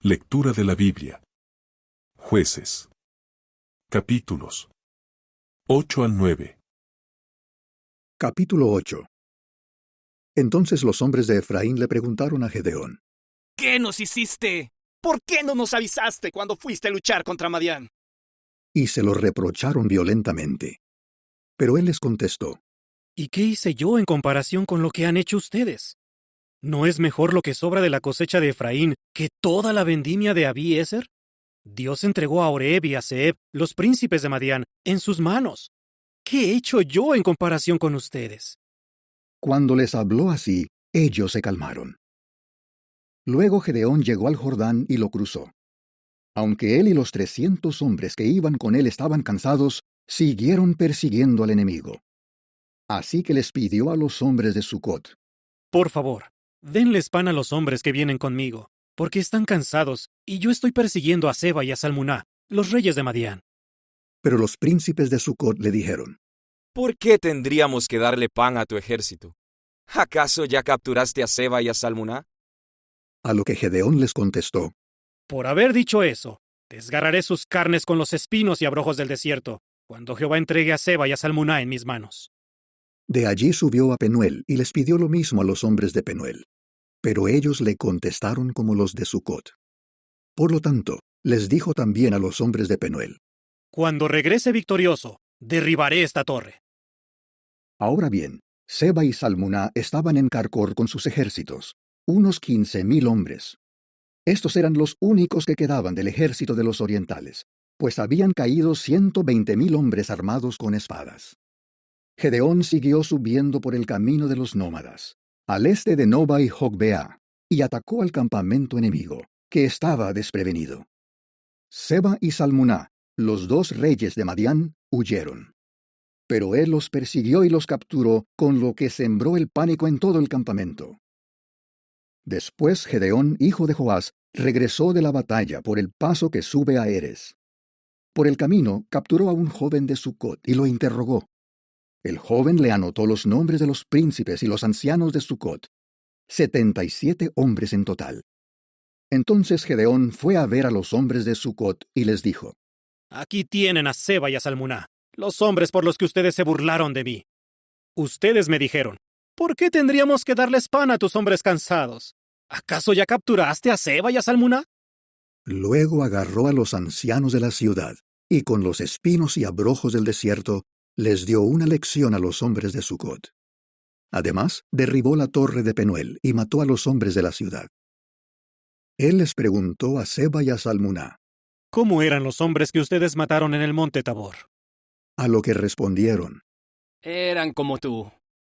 Lectura de la Biblia. Jueces. Capítulos 8 al 9. Capítulo 8. Entonces los hombres de Efraín le preguntaron a Gedeón: ¿Qué nos hiciste? ¿Por qué no nos avisaste cuando fuiste a luchar contra Madián? y se lo reprocharon violentamente. Pero él les contestó: ¿Y qué hice yo en comparación con lo que han hecho ustedes? ¿No es mejor lo que sobra de la cosecha de Efraín que toda la vendimia de Abiezer? Dios entregó a Oreb y a Zeeb, los príncipes de Madián, en sus manos. ¿Qué he hecho yo en comparación con ustedes? Cuando les habló así, ellos se calmaron. Luego Gedeón llegó al Jordán y lo cruzó. Aunque él y los 300 hombres que iban con él estaban cansados, siguieron persiguiendo al enemigo. Así que les pidió a los hombres de Sucot: Por favor, denles pan a los hombres que vienen conmigo, porque están cansados, y yo estoy persiguiendo a Seba y a Salmuná, los reyes de Madián. Pero los príncipes de Sucot le dijeron: ¿Por qué tendríamos que darle pan a tu ejército? ¿Acaso ya capturaste a Seba y a Salmuná? A lo que Gedeón les contestó: Por haber dicho eso, desgarraré sus carnes con los espinos y abrojos del desierto, cuando Jehová entregue a Seba y a Salmuná en mis manos. De allí subió a Penuel y les pidió lo mismo a los hombres de Penuel. Pero ellos le contestaron como los de Sucot. Por lo tanto, les dijo también a los hombres de Penuel: Cuando regrese victorioso, derribaré esta torre. Ahora bien, Seba y Salmuná estaban en Carcor con sus ejércitos, unos 15,000 hombres. Estos eran los únicos que quedaban del ejército de los orientales, pues habían caído 120,000 hombres armados con espadas. Gedeón siguió subiendo por el camino de los nómadas, al este de Noba y Jogbeá, y atacó al campamento enemigo, que estaba desprevenido. Seba y Salmuná, los dos reyes de Madián, huyeron. Pero él los persiguió y los capturó, con lo que sembró el pánico en todo el campamento. Después Gedeón, hijo de Joás, regresó de la batalla por el paso que sube a Eres. Por el camino capturó a un joven de Sucot y lo interrogó. El joven le anotó los nombres de los príncipes y los ancianos de Sucot, 77 hombres en total. Entonces Gedeón fue a ver a los hombres de Sucot y les dijo: Aquí tienen a Seba y a Salmuná, los hombres por los que ustedes se burlaron de mí. Ustedes me dijeron: ¿por qué tendríamos que darles pan a tus hombres cansados? ¿Acaso ya capturaste a Seba y a Salmuná? Luego agarró a los ancianos de la ciudad, y con los espinos y abrojos del desierto, les dio una lección a los hombres de Sucot. Además, derribó la torre de Penuel y mató a los hombres de la ciudad. Él les preguntó a Seba y a Salmuná, ¿Cómo eran los hombres que ustedes mataron en el monte Tabor? a lo que respondieron: Eran como tú.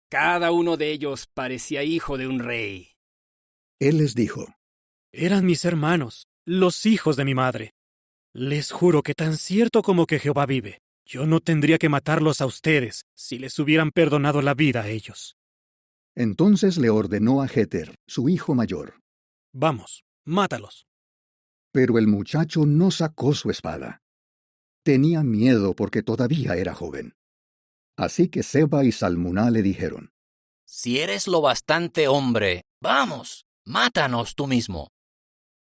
Cada uno de ellos parecía hijo de un rey. Él les dijo: Eran mis hermanos, los hijos de mi madre. Les juro que tan cierto como que Jehová vive, yo no tendría que matarlos a ustedes si les hubieran perdonado la vida a ellos. Entonces le ordenó a Jeter, su hijo mayor. Vamos, mátalos. Pero el muchacho no sacó su espada. Tenía miedo porque todavía era joven. Así que Seba y Salmuná le dijeron: Si eres lo bastante hombre, vamos, mátanos tú mismo.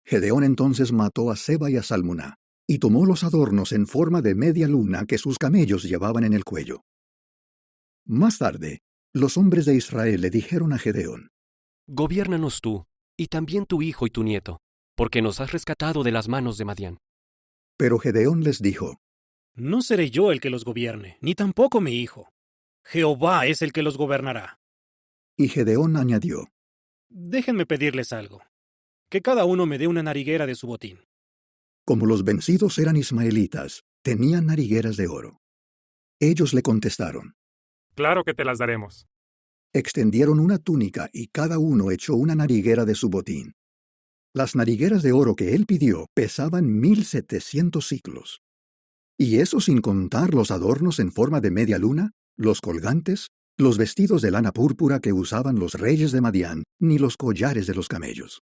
Gedeón entonces mató a Seba y a Salmuná, y tomó los adornos en forma de media luna que sus camellos llevaban en el cuello. Más tarde, los hombres de Israel le dijeron a Gedeón: Gobiérnanos tú, y también tu hijo y tu nieto, porque nos has rescatado de las manos de Madián. Pero Gedeón les dijo: No seré yo el que los gobierne, ni tampoco mi hijo. Jehová es el que los gobernará. Y Gedeón añadió: Déjenme pedirles algo. Que cada uno me dé una nariguera de su botín. Como los vencidos eran ismaelitas, tenían narigueras de oro. Ellos le contestaron: Claro que te las daremos. extendieron una túnica y cada uno echó una nariguera de su botín. Las narigueras de oro que él pidió pesaban 1,700 siclos. Y eso sin contar los adornos en forma de media luna, los colgantes, los vestidos de lana púrpura que usaban los reyes de Madián, ni los collares de los camellos.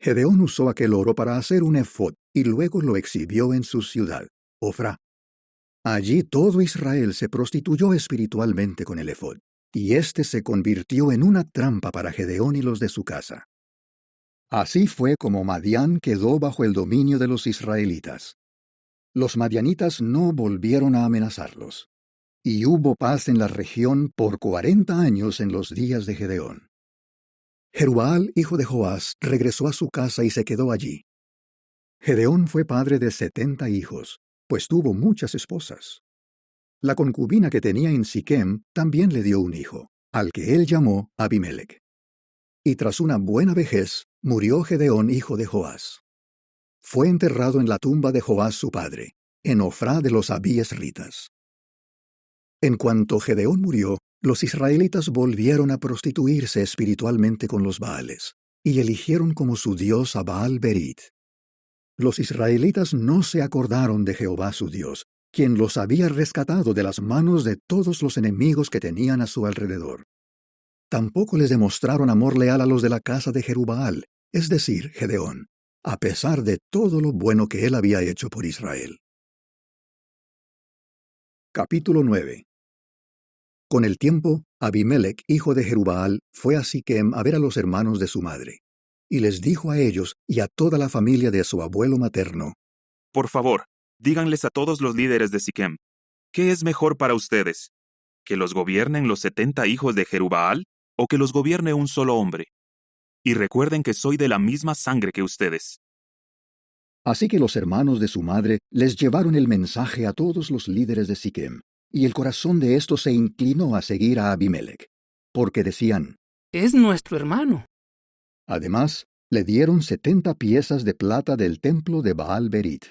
Gedeón usó aquel oro para hacer un efod y luego lo exhibió en su ciudad, Ofrá. Allí todo Israel se prostituyó espiritualmente con el efod, y éste se convirtió en una trampa para Gedeón y los de su casa. Así fue como Madián quedó bajo el dominio de los israelitas. Los madianitas no volvieron a amenazarlos, y hubo paz en la región por 40 años en los días de Gedeón. Jerubbaal, hijo de Joás, regresó a su casa y se quedó allí. Gedeón fue padre de 70 hijos, pues tuvo muchas esposas. La concubina que tenía en Siquem también le dio un hijo, al que él llamó Abimelec. Y tras una buena vejez, murió Gedeón, hijo de Joás. Fue enterrado en la tumba de Joás su padre, en Ofrá de los abiesritas. En cuanto Gedeón murió, los israelitas volvieron a prostituirse espiritualmente con los Baales, y eligieron como su dios a Baal Berit. Los israelitas no se acordaron de Jehová su Dios, quien los había rescatado de las manos de todos los enemigos que tenían a su alrededor. Tampoco les demostraron amor leal a los de la casa de Jerubbaal, es decir, Gedeón, a pesar de todo lo bueno que él había hecho por Israel. Capítulo 9. Con el tiempo, Abimelec, hijo de Jerubbaal, fue a Siquem a ver a los hermanos de su madre, y les dijo a ellos y a toda la familia de su abuelo materno: Por favor, díganles a todos los líderes de Siquem, ¿qué es mejor para ustedes? ¿Que los gobiernen los 70 hijos de Jerubbaal o que los gobierne un solo hombre? Y recuerden que soy de la misma sangre que ustedes. Así que los hermanos de su madre les llevaron el mensaje a todos los líderes de Siquem, y el corazón de estos se inclinó a seguir a Abimelec, porque decían: Es nuestro hermano. Además, le dieron 70 piezas de plata del templo de Baal Berit.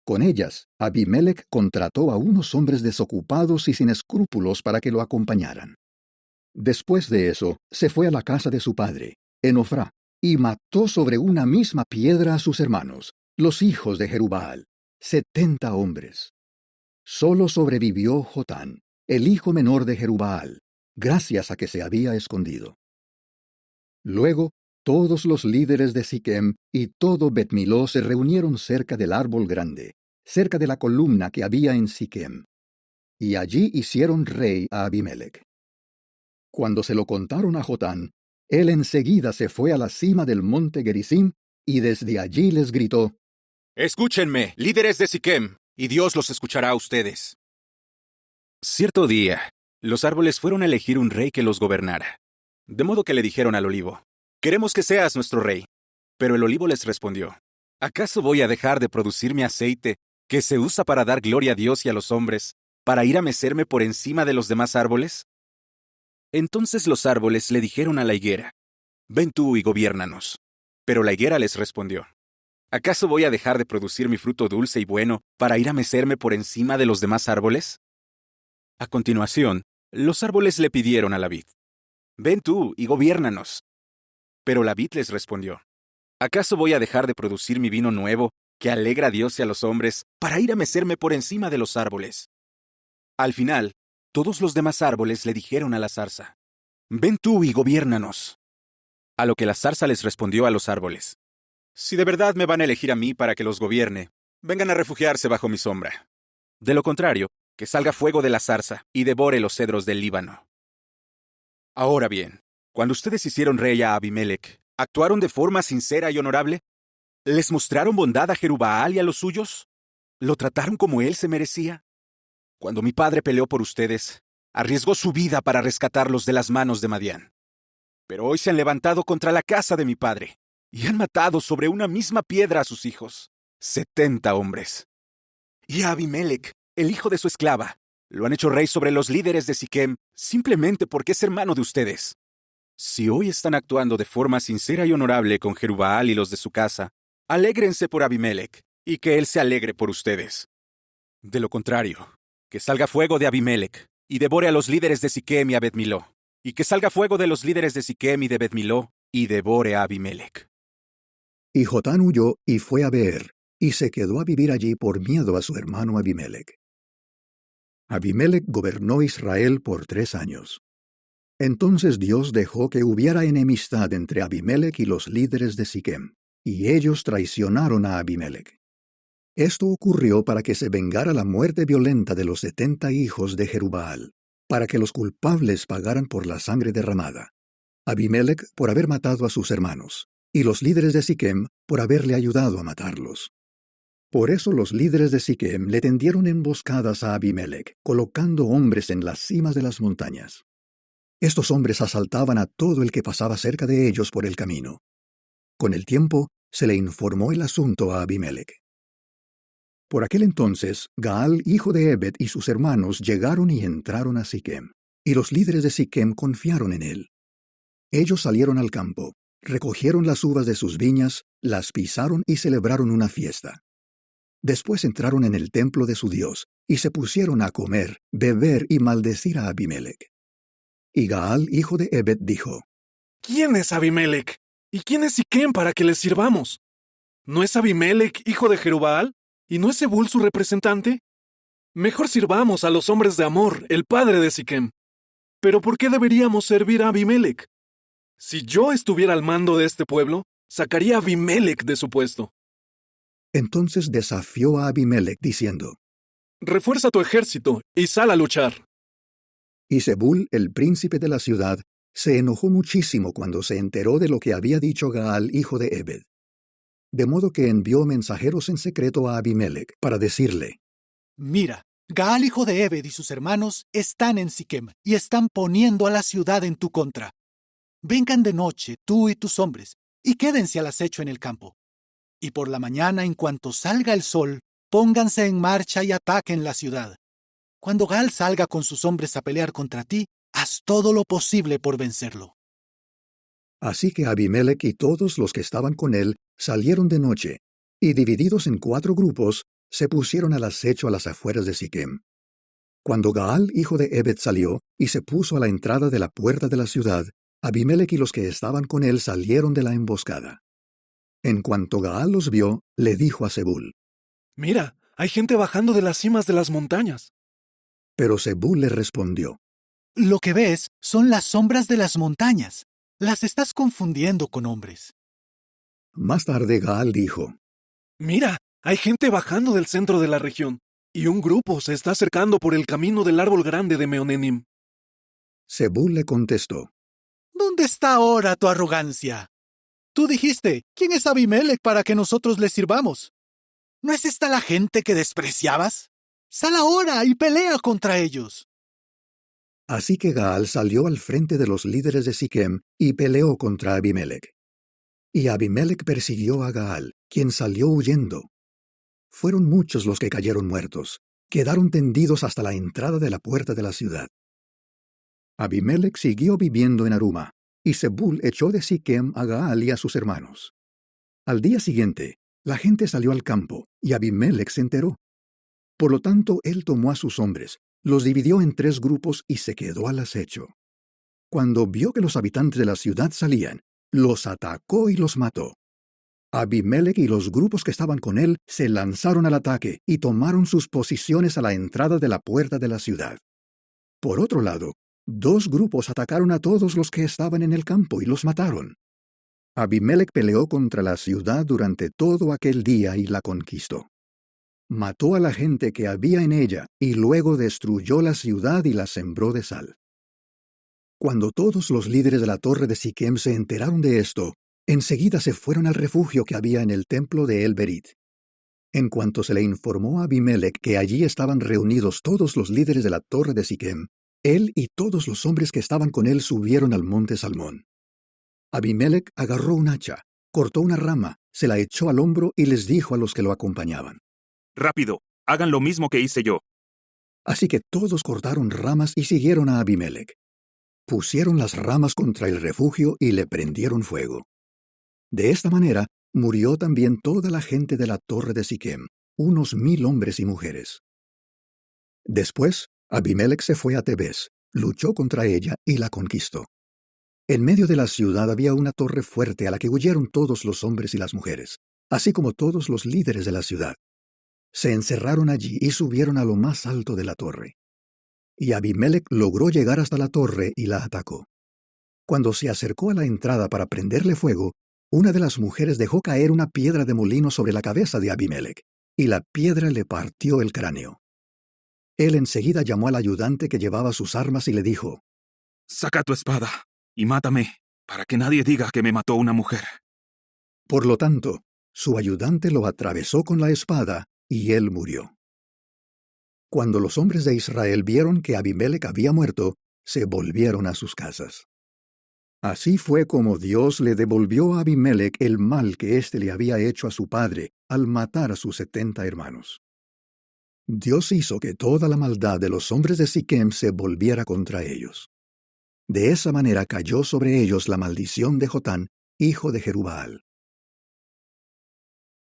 Con ellas, Abimelec contrató a unos hombres desocupados y sin escrúpulos para que lo acompañaran. Después de eso, se fue a la casa de su padre, en Ofrá, y mató sobre una misma piedra a sus hermanos, los hijos de Jerubbaal, 70 hombres. Solo sobrevivió Jotán, el hijo menor de Jerubbaal, gracias a que se había escondido. Luego, todos los líderes de Siquem y todo Bet-Miló se reunieron cerca del árbol grande, cerca de la columna que había en Siquem, y allí hicieron rey a Abimelec. Cuando se lo contaron a Jotán, él enseguida se fue a la cima del monte Gerizim y desde allí les gritó: Escúchenme, líderes de Siquem, y Dios los escuchará a ustedes. Cierto día, los árboles fueron a elegir un rey que los gobernara. De modo que le dijeron al olivo: Queremos que seas nuestro rey. Pero el olivo les respondió: ¿Acaso voy a dejar de producir mi aceite, que se usa para dar gloria a Dios y a los hombres, para ir a mecerme por encima de los demás árboles? Entonces los árboles le dijeron a la higuera: Ven tú y gobiérnanos. Pero la higuera les respondió: ¿Acaso voy a dejar de producir mi fruto dulce y bueno para ir a mecerme por encima de los demás árboles? A continuación, los árboles le pidieron a la vid: Ven tú y gobiérnanos. Pero la vid les respondió: ¿Acaso voy a dejar de producir mi vino nuevo, que alegra a Dios y a los hombres, para ir a mecerme por encima de los árboles? Al final, todos los demás árboles le dijeron a la zarza: Ven tú y gobiérnanos. A lo que la zarza les respondió a los árboles: Si de verdad me van a elegir a mí para que los gobierne, vengan a refugiarse bajo mi sombra. De lo contrario, que salga fuego de la zarza y devore los cedros del Líbano. Ahora bien, cuando ustedes hicieron rey a Abimelec, ¿actuaron de forma sincera y honorable? ¿Les mostraron bondad a Jerubbaal y a los suyos? ¿Lo trataron como él se merecía? Cuando mi padre peleó por ustedes, arriesgó su vida para rescatarlos de las manos de Madián. Pero hoy se han levantado contra la casa de mi padre y han matado sobre una misma piedra a sus hijos, 70 hombres. Y a Abimelec, el hijo de su esclava, lo han hecho rey sobre los líderes de Siquem simplemente porque es hermano de ustedes. Si hoy están actuando de forma sincera y honorable con Jerubbaal y los de su casa, alégrense por Abimelec y que él se alegre por ustedes. De lo contrario, que salga fuego de Abimelec y devore a los líderes de Siquem y a Bet-Miló, y que salga fuego de los líderes de Siquem y de Bet-Miló y devore a Abimelec. Y Jotán huyó y fue a Beer, y se quedó a vivir allí por miedo a su hermano Abimelec. Abimelec gobernó Israel por 3 años. Entonces Dios dejó que hubiera enemistad entre Abimelec y los líderes de Siquem, y ellos traicionaron a Abimelec. Esto ocurrió para que se vengara la muerte violenta de los 70 hijos de Jerubbaal, para que los culpables pagaran por la sangre derramada. Abimelec por haber matado a sus hermanos, y los líderes de Siquem por haberle ayudado a matarlos. Por eso los líderes de Siquem le tendieron emboscadas a Abimelec, colocando hombres en las cimas de las montañas. Estos hombres asaltaban a todo el que pasaba cerca de ellos por el camino. Con el tiempo, se le informó el asunto a Abimelec. Por aquel entonces, Gaal, hijo de Ebed, y sus hermanos llegaron y entraron a Siquem, y los líderes de Siquem confiaron en él. Ellos salieron al campo, recogieron las uvas de sus viñas, las pisaron y celebraron una fiesta. Después entraron en el templo de su Dios, y se pusieron a comer, beber y maldecir a Abimelec. Y Gaal, hijo de Ebed, dijo: ¿Quién es Abimelec? ¿Y quién es Siquem para que le sirvamos? ¿No es Abimelec, hijo de Jerubaal? ¿Y no es Zebul su representante? Mejor sirvamos a los hombres de Amor, el padre de Siquem. ¿Pero por qué deberíamos servir a Abimelec? Si yo estuviera al mando de este pueblo, sacaría a Abimelec de su puesto. Entonces desafió a Abimelec, diciendo: Refuerza tu ejército y sal a luchar. Y Zebul, el príncipe de la ciudad, se enojó muchísimo cuando se enteró de lo que había dicho Gaal, hijo de Ebed. De modo que envió mensajeros en secreto a Abimelec para decirle: Mira, Gaal, hijo de Ebed, y sus hermanos están en Siquem y están poniendo a la ciudad en tu contra. Vengan de noche, tú y tus hombres, y quédense al acecho en el campo. Y por la mañana, en cuanto salga el sol, pónganse en marcha y ataquen la ciudad. Cuando Gaal salga con sus hombres a pelear contra ti, haz todo lo posible por vencerlo. Así que Abimelec y todos los que estaban con él salieron de noche, y divididos en 4 grupos, se pusieron al acecho a las afueras de Siquem. Cuando Gaal, hijo de Ebed, salió y se puso a la entrada de la puerta de la ciudad, Abimelec y los que estaban con él salieron de la emboscada. En cuanto Gaal los vio, le dijo a Zebul: Mira, hay gente bajando de las cimas de las montañas. Pero Zebul le respondió: Lo que ves son las sombras de las montañas. Las estás confundiendo con hombres. Más tarde Gaal dijo: Mira, hay gente bajando del centro de la región, y un grupo se está acercando por el camino del árbol grande de Meonenim. Zebul le contestó: ¿Dónde está ahora tu arrogancia? Tú dijiste: ¿Quién es Abimelec para que nosotros le sirvamos? ¿No es esta la gente que despreciabas? Sal ahora y pelea contra ellos. Así que Gaal salió al frente de los líderes de Siquem y peleó contra Abimelec. Y Abimelec persiguió a Gaal, quien salió huyendo. Fueron muchos los que cayeron muertos, quedaron tendidos hasta la entrada de la puerta de la ciudad. Abimelec siguió viviendo en Aruma, y Zebul echó de Siquem a Gaal y a sus hermanos. Al día siguiente, la gente salió al campo, y Abimelec se enteró. Por lo tanto, él tomó a sus hombres, los dividió en 3 grupos y se quedó al acecho. Cuando vio que los habitantes de la ciudad salían, los atacó y los mató. Abimelec y los grupos que estaban con él se lanzaron al ataque y tomaron sus posiciones a la entrada de la puerta de la ciudad. Por otro lado, 2 grupos atacaron a todos los que estaban en el campo y los mataron. Abimelec peleó contra la ciudad durante todo aquel día y la conquistó. Mató a la gente que había en ella y luego destruyó la ciudad y la sembró de sal. Cuando todos los líderes de la torre de Siquem se enteraron de esto, enseguida se fueron al refugio que había en el templo de El-Berit. En cuanto se le informó a Abimelec que allí estaban reunidos todos los líderes de la torre de Siquem, él y todos los hombres que estaban con él subieron al monte Salmón. Abimelec agarró un hacha, cortó una rama, se la echó al hombro y les dijo a los que lo acompañaban: Rápido, hagan lo mismo que hice yo. Así que todos cortaron ramas y siguieron a Abimelec. Pusieron las ramas contra el refugio y le prendieron fuego. De esta manera, murió también toda la gente de la torre de Siquem, unos 1000 hombres y mujeres. Después, Abimelec se fue a Tebes, luchó contra ella y la conquistó. En medio de la ciudad había una torre fuerte a la que huyeron todos los hombres y las mujeres, así como todos los líderes de la ciudad. Se encerraron allí y subieron a lo más alto de la torre. Y Abimelec logró llegar hasta la torre y la atacó. Cuando se acercó a la entrada para prenderle fuego, una de las mujeres dejó caer una piedra de molino sobre la cabeza de Abimelec, y la piedra le partió el cráneo. Él enseguida llamó al ayudante que llevaba sus armas y le dijo: Saca tu espada y mátame, para que nadie diga que me mató una mujer. Por lo tanto, su ayudante lo atravesó con la espada, y él murió. Cuando los hombres de Israel vieron que Abimelec había muerto, se volvieron a sus casas. Así fue como Dios le devolvió a Abimelec el mal que éste le había hecho a su padre al matar a sus 70 hermanos. Dios hizo que toda la maldad de los hombres de Siquem se volviera contra ellos. De esa manera cayó sobre ellos la maldición de Jotán, hijo de Jerubbaal.